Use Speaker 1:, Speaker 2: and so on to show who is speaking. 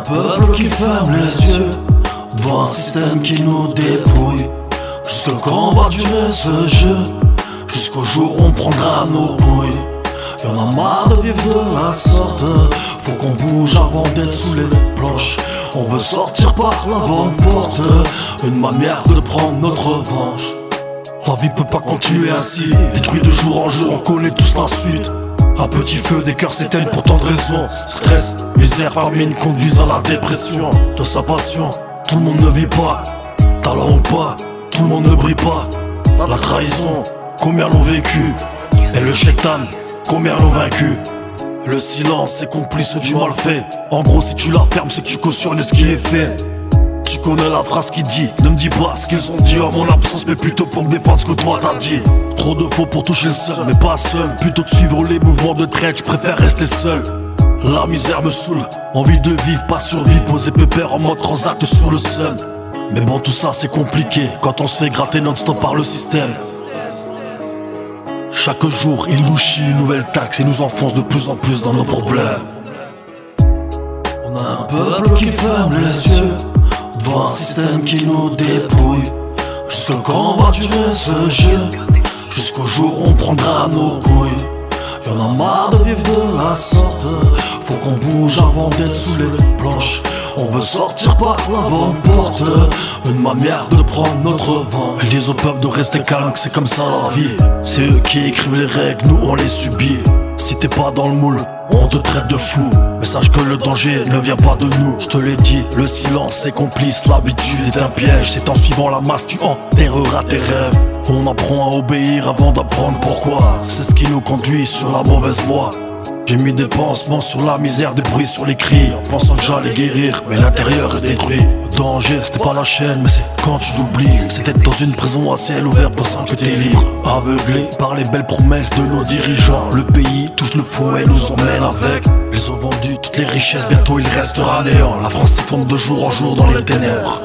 Speaker 1: peuple qui ferme les yeux devant un système qui nous dépouille. Jusque quand va durer ce jeu? Jusqu'au jour où on prendra nos couilles. Y'en a marre de vivre de la sorte. Faut qu'on bouge avant d'être sous les planches. On veut sortir par la bonne porte. Une manière de prendre notre revanche. La vie peut pas continuer ainsi, détruit de jour en jour, on connaît tous la suite. Un petit feu des cœurs s'éteigne pour tant de raisons. Stress, misère, famine conduisent à la dépression de sa passion. Tout le monde ne vit pas, talent ou pas, tout le monde ne brille pas. La trahison, combien l'ont vécu? Et le shaitan, combien l'ont vaincu? Le silence est complice du mal fait. En gros si tu la fermes c'est que tu cautionnes ce qui est fait. Tu connais la phrase qui dit: ne me dis pas ce qu'ils ont dit en mon absence, mais plutôt pour me défendre ce que toi t'as dit. Trop de faux pour toucher le seul, mais pas seul. Plutôt de suivre les mouvements de traite, je préfère rester seul. La misère me saoule, envie de vivre, pas survivre. Poser pépère en mode transact sur le sun. Mais bon tout ça c'est compliqué quand on se fait gratter non-stop par le système. Chaque jour il nous chie une nouvelle taxe et nous enfonce de plus en plus dans nos problèmes. On a un peuple qui ferme les yeux devant un système qui nous dépouille. Jusque quand va durer ce jeu? Jusqu'au jour où on prendra nos couilles. Y'en a marre de vivre de la sorte. Faut qu'on bouge avant d'être sous les planches. On veut sortir par la bonne porte. Une manière de prendre notre revanche. Ils disent au peuple de rester calme, que c'est comme ça la vie. C'est eux qui écrivent les règles, nous on les subit. Si t'es pas dans le moule, on te traite de fou. Mais sache que le danger ne vient pas de nous. Je te l'ai dit, le silence est complice. L'habitude est un piège. C'est en suivant la masse tu enterreras tes rêves. On apprend à obéir avant d'apprendre pourquoi. C'est ce qui nous conduit sur la mauvaise voie. J'ai mis des pansements sur la misère, des bruits sur les cris, en pensant que j'allais guérir, mais l'intérieur reste détruit. Le danger, c'était pas la chaîne, mais c'est quand tu l'oublies. C'est être dans une prison à ciel ouvert pensant que t'es libre. Aveuglé par les belles promesses de nos dirigeants. Le pays touche le fond et nous emmène avec. Ils ont vendu toutes les richesses, bientôt il restera néant. La France s'effondre de jour en jour dans les ténèbres.